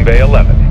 Bay 11.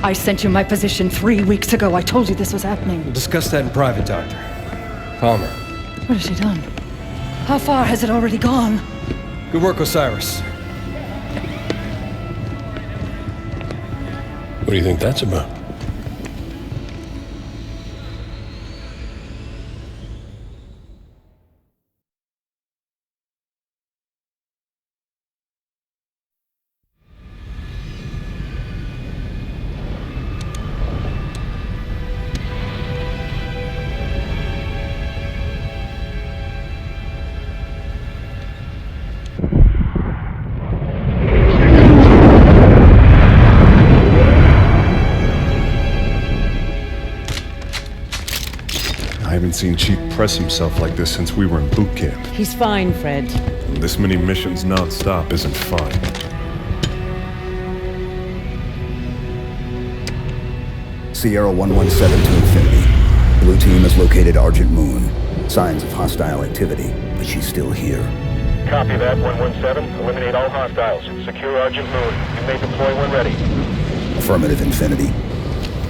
I sent you my position 3 weeks ago. I told you this was happening. We'll discuss that in private, Doctor. Palmer. What has she done? How far has it already gone? Good work, Osiris. What do you think that's about? I haven't seen Chief press himself like this since we were in boot camp. He's fine, Fred. This many missions non-stop isn't fun. Sierra 117 to Infinity. Blue team has located Argent Moon. Signs of hostile activity, but she's still here. Copy that, 117. Eliminate all hostiles. Secure Argent Moon. You may deploy when ready. Affirmative, Infinity.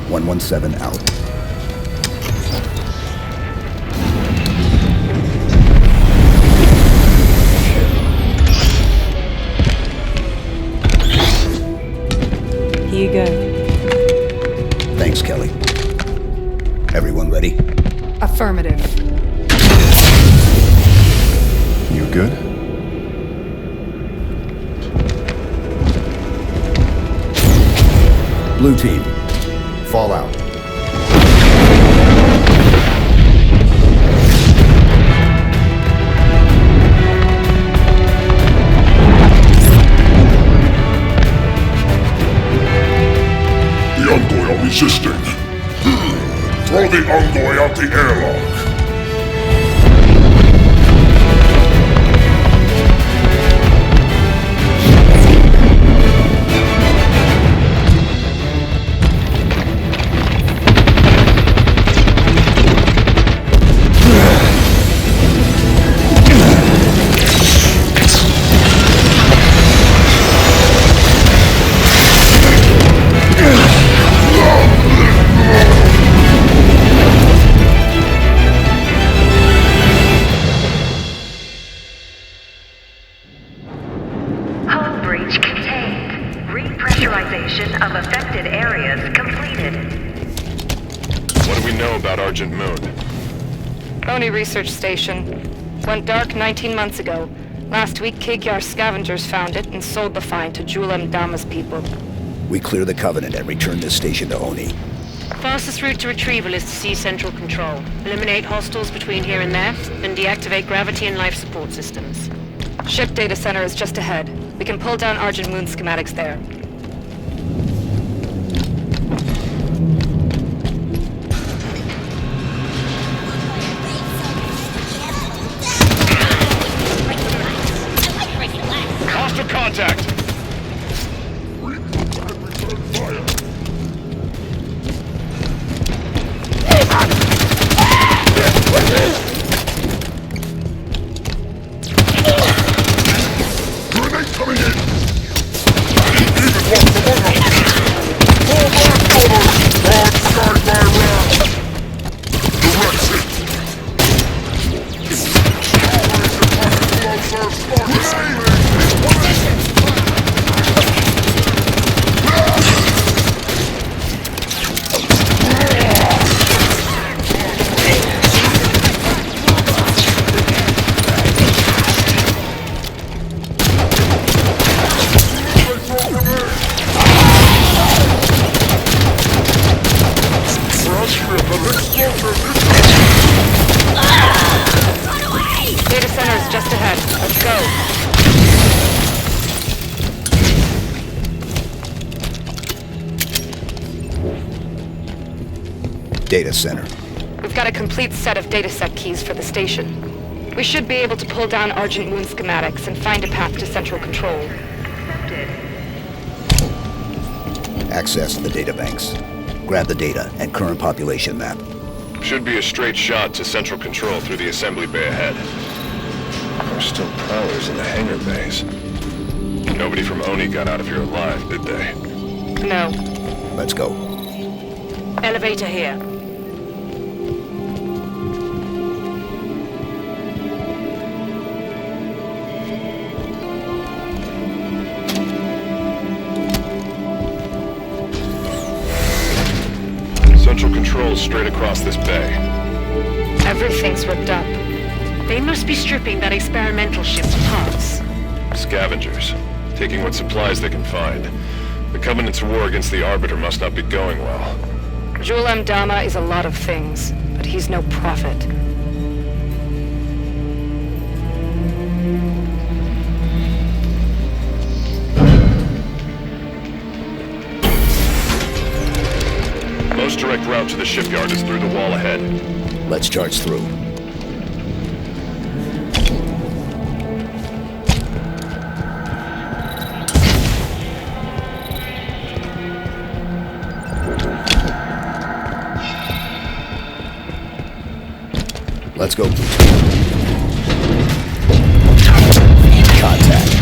117 out. Here you go. Thanks, Kelly. Everyone ready? Affirmative. You good? Blue team, fall out. The Envoy are resisting. Throw the Envoy out the airlock. Hull breach contained. Repressurization of affected areas completed. What do we know about Argent Moon? Oni research station. Went dark 19 months ago. Last week, Kegyar scavengers found it and sold the find to Julem Dama's people. We clear the Covenant and return this station to Oni. Fastest route to retrieval is to seize central control. Eliminate hostiles between here and there, then deactivate gravity and life support systems. Ship data center is just ahead. We can pull down Argent Moon schematics there. Hostile contact! Grenade coming in! Even walk the one Broadside by round! Direct hit! Closer, smarter! data center. We've got a complete set of dataset keys for the station. We should be able to pull down Argent Moon schematics and find a path to central control. Access the databanks. Grab the data and current population map. Should be a straight shot to central control through the assembly bay ahead. There's still prowlers in the hangar bays. Nobody from Oni got out of here alive, did they? No. Let's go. Elevator here. Central control's straight across this bay. Everything's ripped up. They must be stripping that experimental ship to parts. Scavengers, taking what supplies they can find. The Covenant's war against the Arbiter must not be going well. Jul-M Dama is a lot of things, but he's no prophet. Most direct route to the shipyard is through the wall ahead. Let's charge through. Let's go. Contact.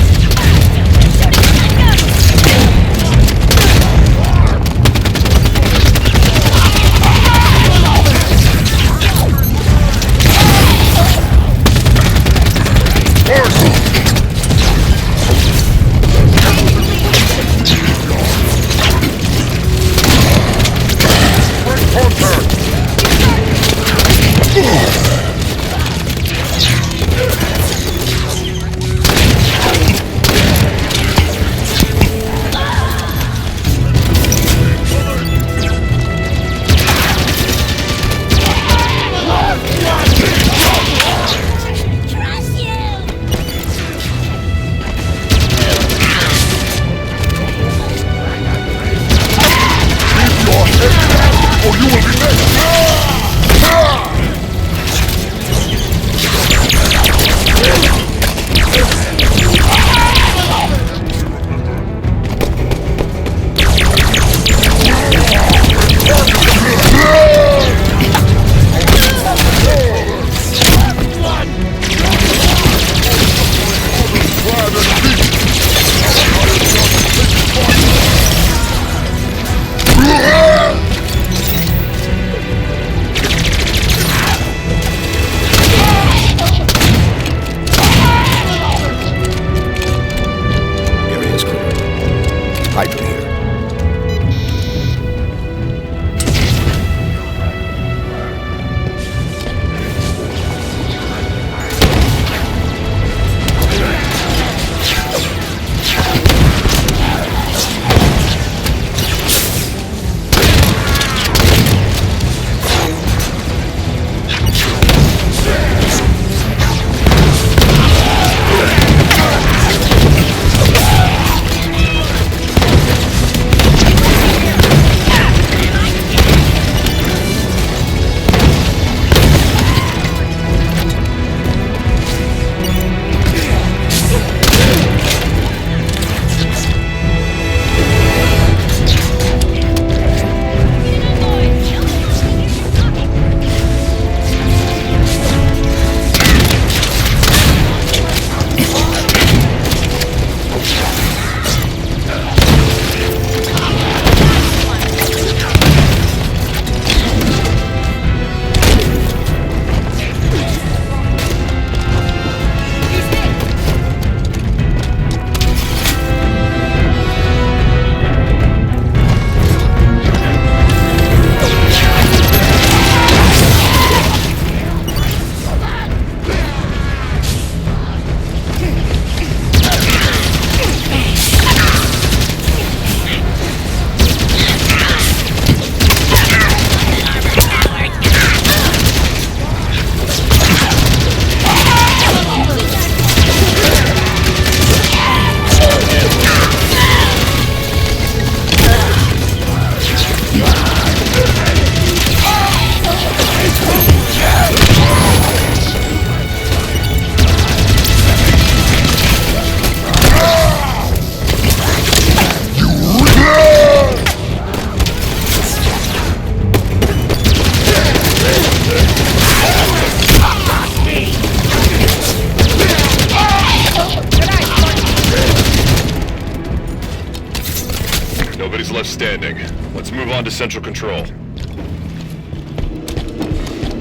left standing. Let's move on to Central Control.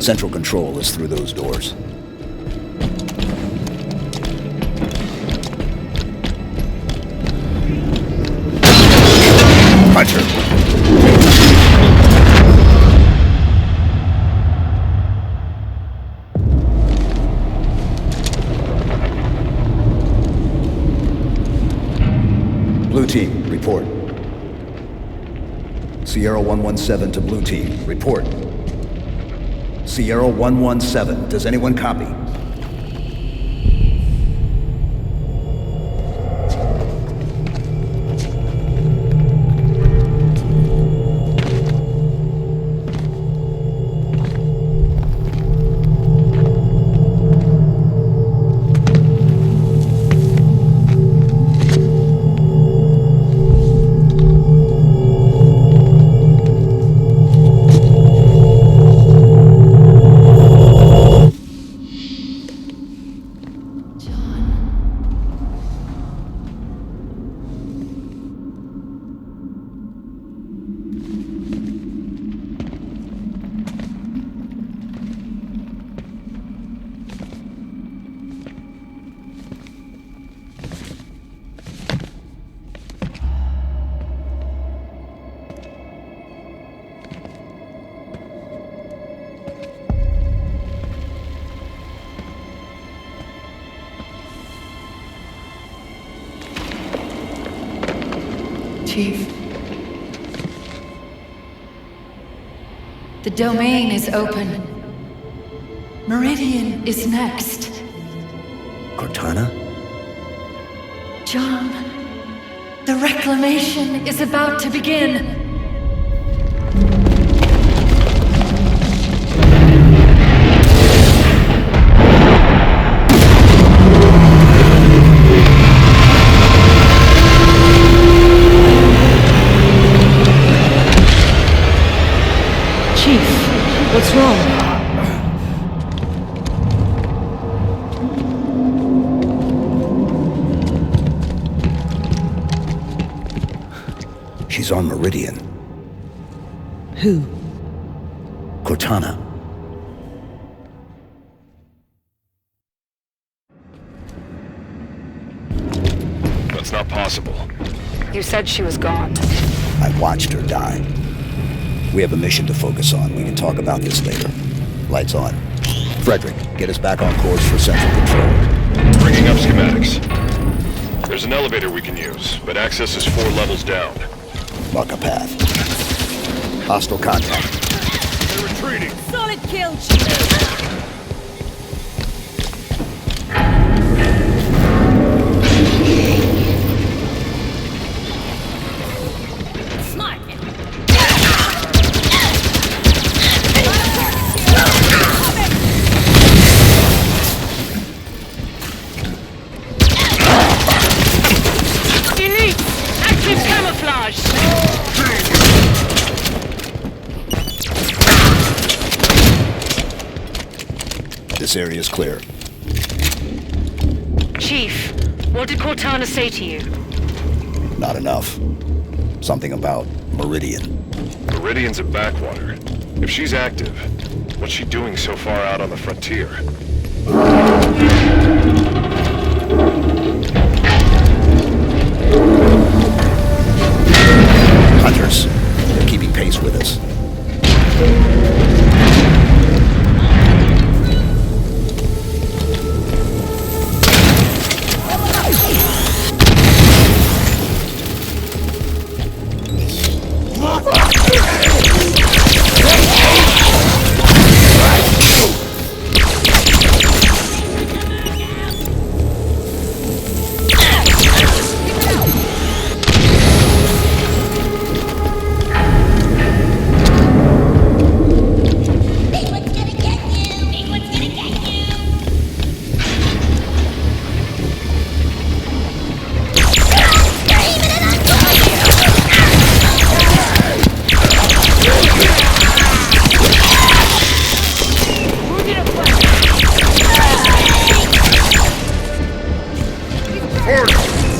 Central Control is through those doors. Hunter! Blue Team, report. Sierra 117 to Blue Team, report. Sierra 117, does anyone copy? Chief. The domain is open. Meridian is next. Cortana? John, the reclamation is about to begin. What's wrong? She's on Meridian. Who? Cortana. That's not possible. You said she was gone. I watched her die. We have a mission to focus on. We can talk about this later. Lights on. Frederick, get us back on course for Central Control. Bringing up schematics. There's an elevator we can use, but access is 4 levels down. Mark a path. Hostile contact. They're retreating. Solid kill, Chief. This area is clear. Chief, what did Cortana say to you? Not enough. Something about Meridian. Meridian's a backwater. If she's active, what's she doing so far out on the frontier? Hunters. They're keeping pace with us.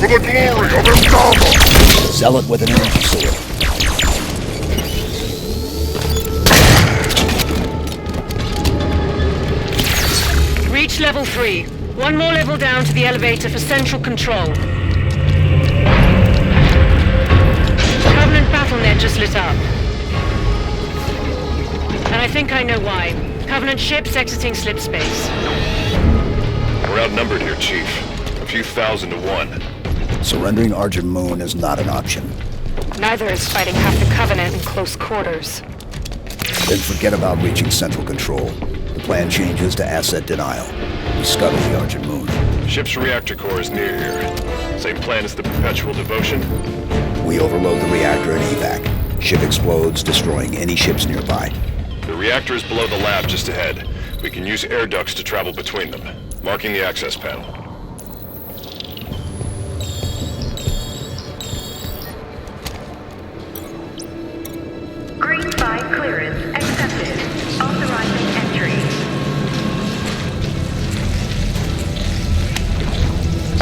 For the glory of Endama! Zealot with an energy sword. reached level 3. One more level down to the elevator for central control. Covenant BattleNet just lit up. And I think I know why. Covenant ships exiting slip space. We're outnumbered here, Chief. A few thousand to one. Surrendering Argent Moon is not an option. Neither is fighting half the Covenant in close quarters. Then forget about reaching central control. The plan changes to asset denial. We scuttle the Argent Moon. Ship's reactor core is near here. Same plan as the Perpetual Devotion? We overload the reactor and evac. Ship explodes, destroying any ships nearby. The reactor is below the lab just ahead. We can use air ducts to travel between them. Marking the access panel. Green 5 clearance accepted. Authorizing entry.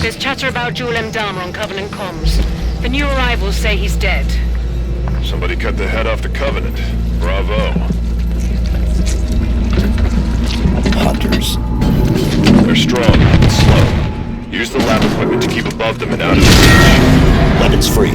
There's chatter about Jul Mdama on Covenant comms. The new arrivals say he's dead. Somebody cut the head off the Covenant. Bravo. Hunters. They're strong, but slow. Use the lab equipment to keep above them and out of reach. Weapons free.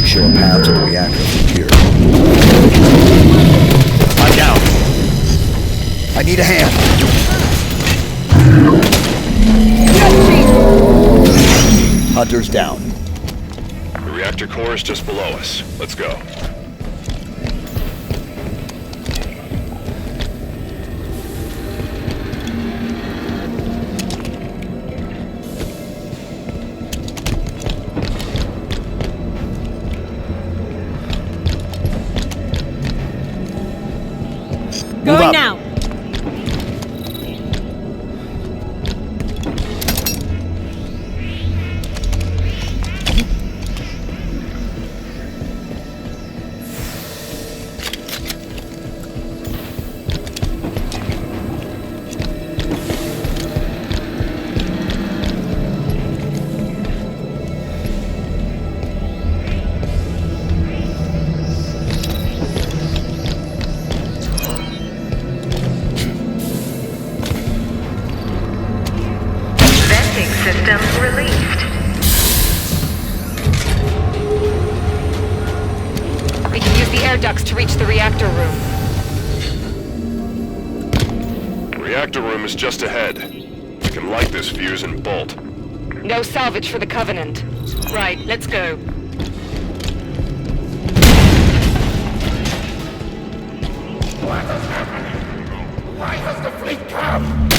Show a path to the reactor from here. I'm down. I need a hand. Hunter's down. The reactor core is just below us. Let's go. Going now. System released. We can use the air ducts to reach the reactor room. Reactor room is just ahead. We can light this fuse and bolt. No salvage for the Covenant. Right, let's go. Why does the fleet come?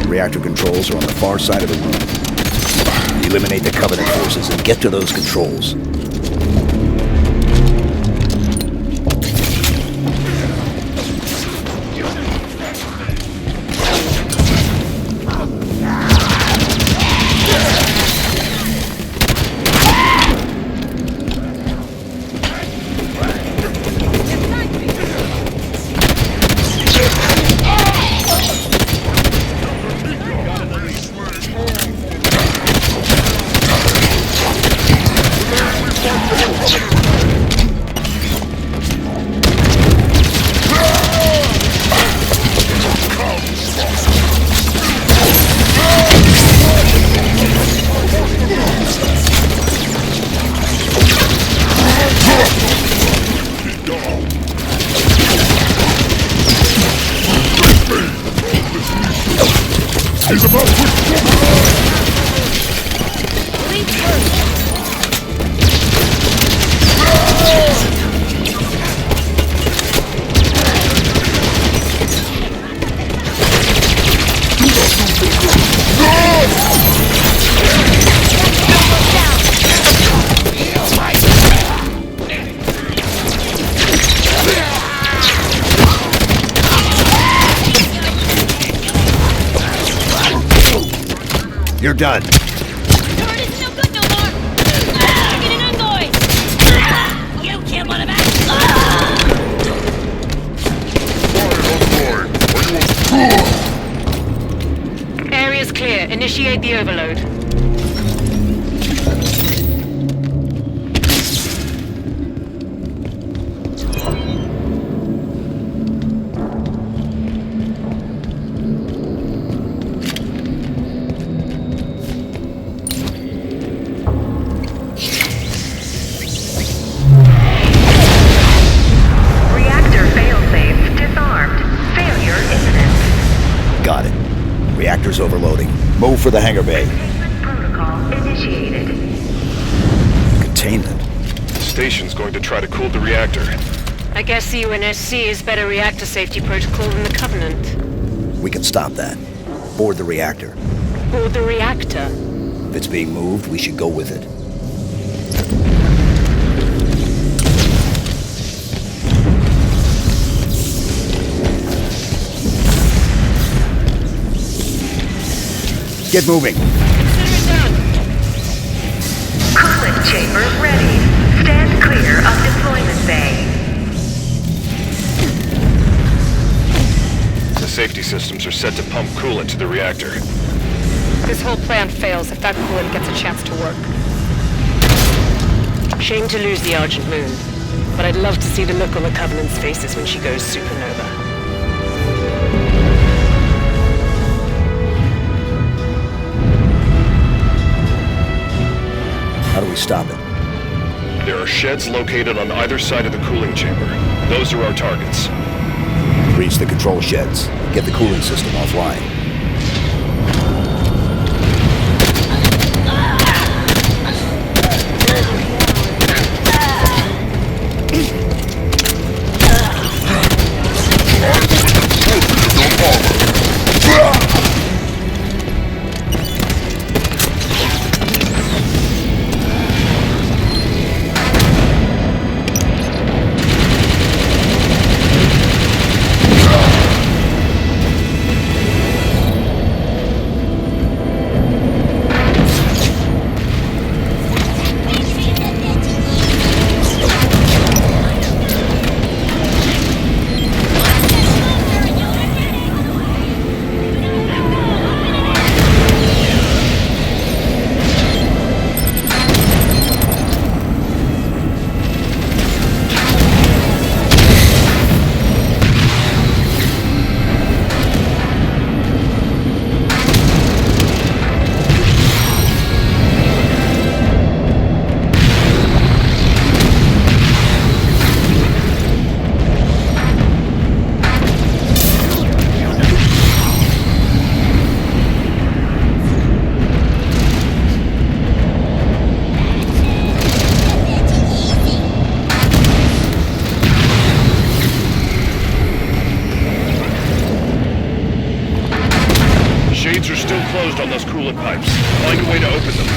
Reactor controls are on the far side of the room. Eliminate the Covenant forces and get to those controls. He's about to Lead first. You're done. Turret is no good no more. Get an envoy. You killed one of us. Area's clear. Initiate the overload. Reactor failsafe disarmed. Failure imminent. Got it. Reactor's overloading. Move for the hangar bay. Containment protocol initiated. Containment? Station's going to try to cool the reactor. I guess the UNSC is better reactor safety protocol than the Covenant. We can stop that. Board the reactor. Board the reactor. If it's being moved, we should go with it. Get moving. Consider it done. Coolant chamber ready. Stand clear of deployment bay. The safety systems are set to pump coolant to the reactor. This whole plan fails if that coolant gets a chance to work. Shame to lose the Argent Moon, but I'd love to see the look on the Covenant's faces when she goes supernova. How do we stop it? There are sheds located on either side of the cooling chamber. Those are our targets. Reach the control sheds. Get the cooling system offline. Shades are still closed on those coolant pipes. Find a way to open them.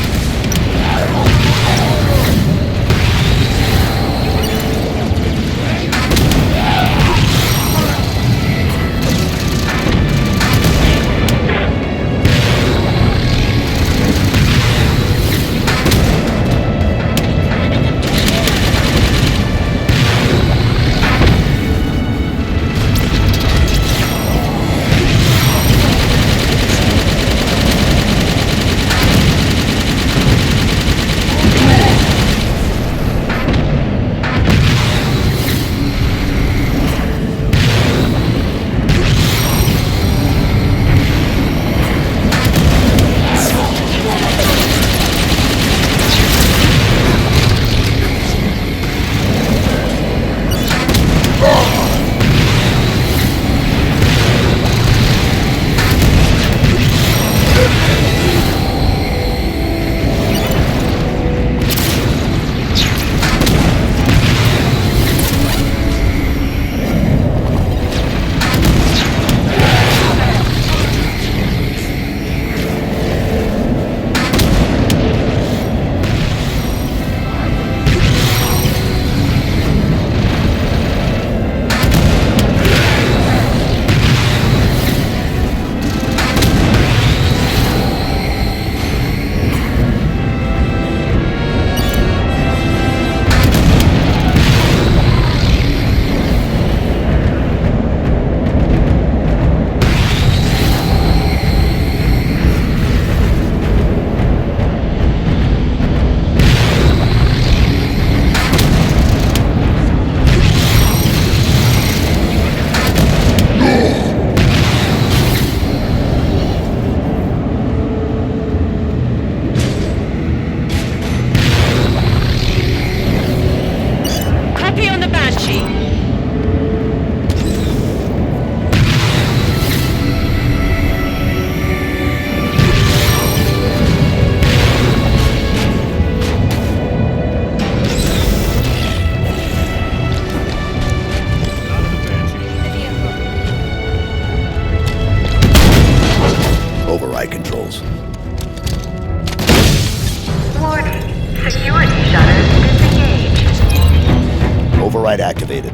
activated.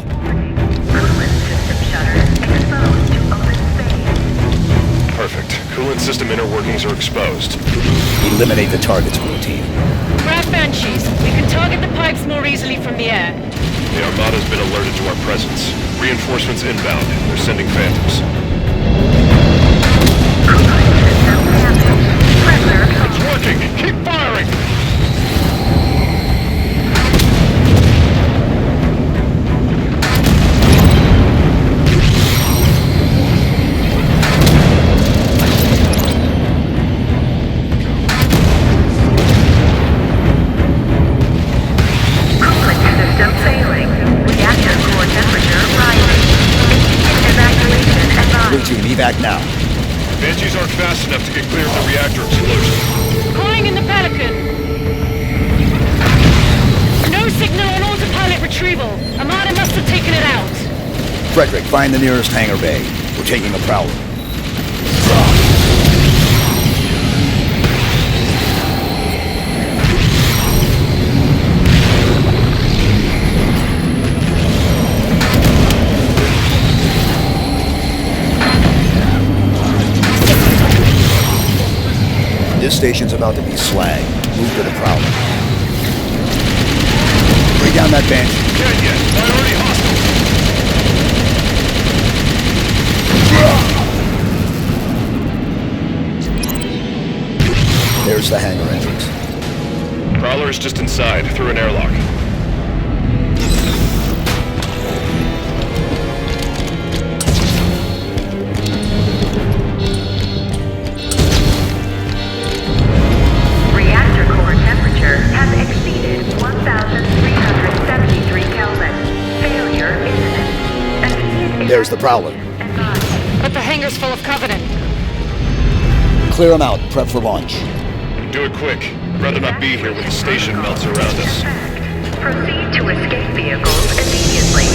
Coolant system shutters exposed to open space. Perfect. Coolant system inner workings are exposed. Eliminate the targets, Blue Team. Grab Banshees. We can target the pipes more easily from the air. The Armada's been alerted to our presence. Reinforcements inbound. They're sending Phantoms. Coolant system damaged. Pressure It's working! Keep firing! coolant system failing. Reactor core temperature rising. Immediate evacuation Blue advised. Team, evac now. Banshees aren't fast enough to get clear of the reactor explosion. Calling in the Pelican. No signal on autopilot retrieval. Armada must have taken it out. Frederick, find the nearest hangar bay. We're taking a Prowler. This station's about to be slag. Move to the Prowler. Bring down that bench. Can't yet. Priority hostile. There's the hangar entrance. Prowler is just inside, through an airlock. Reactor core temperature has exceeded 1,373 Kelvin. Failure imminent. Immediate There's the Prowler. advised. But the hangar's full of Covenant. Clear them out. Prep for launch. Do it quick. I'd rather not be here when the station melts around us. Proceed to escape vehicles immediately.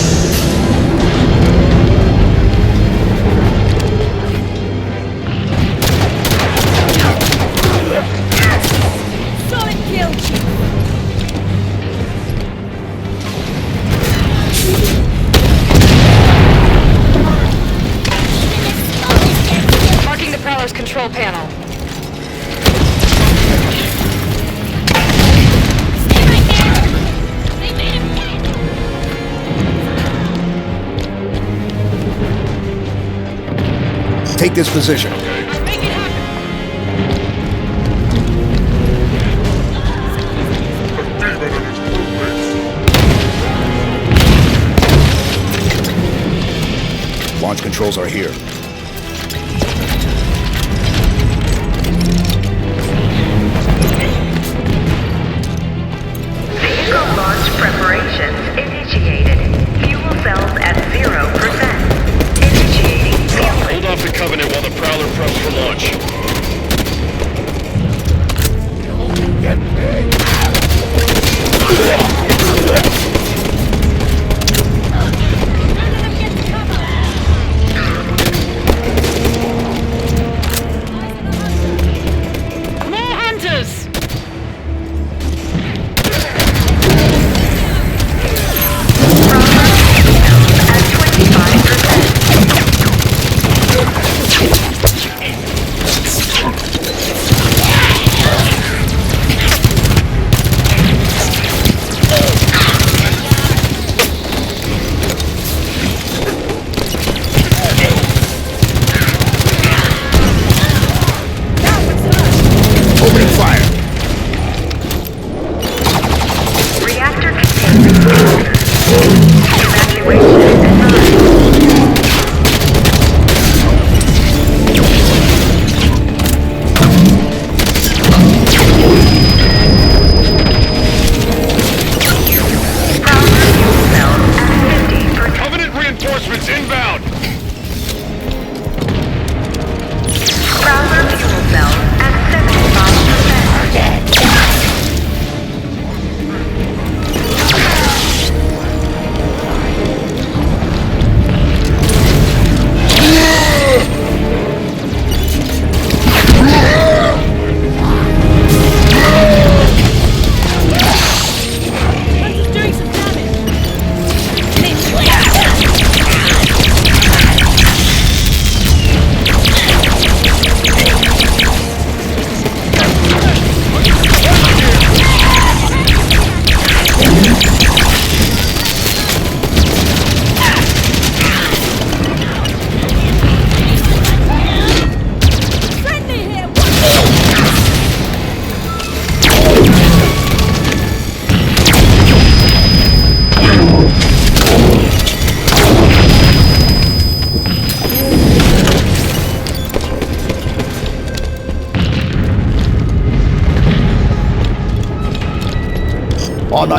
Solid kill, Chief. Marking the Prowler's control panel. Stay right there. They made him dead. Take this position. Make it happen. Launch controls are here. Vehicle launch preparations initiated. Fuel cells at 0%. Initiating fueling. Hold off the Covenant while the Prowler preps for launch.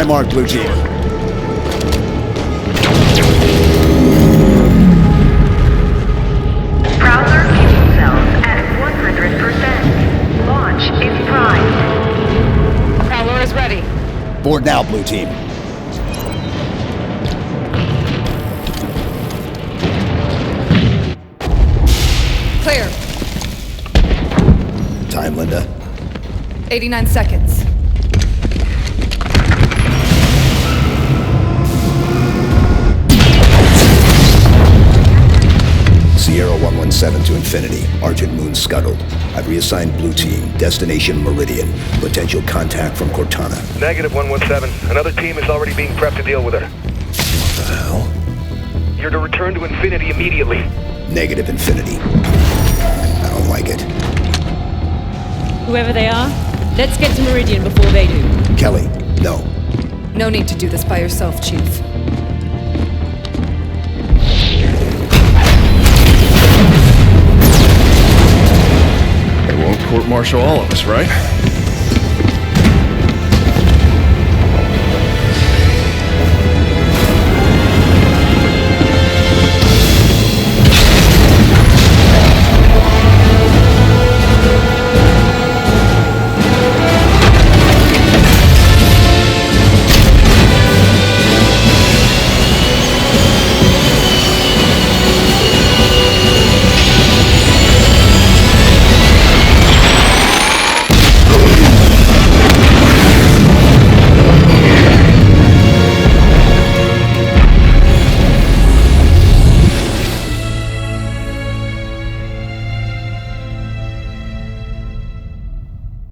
my mark, Blue Team. Prowler fuel cells at 100%. Launch is primed. Prowler is ready. Board now, Blue Team. Clear. Time, Linda. 89 seconds. Sierra 117 to Infinity. Argent Moon scuttled. I've reassigned Blue Team. Destination Meridian. Potential contact from Cortana. Negative 117. Another team is already being prepped to deal with her. What the hell? You're to return to Infinity immediately. Negative, Infinity. I don't like it. Whoever they are, let's get to Meridian before they do. Kelly, no. No need to do this by yourself, Chief. They won't court-martial all of us, right?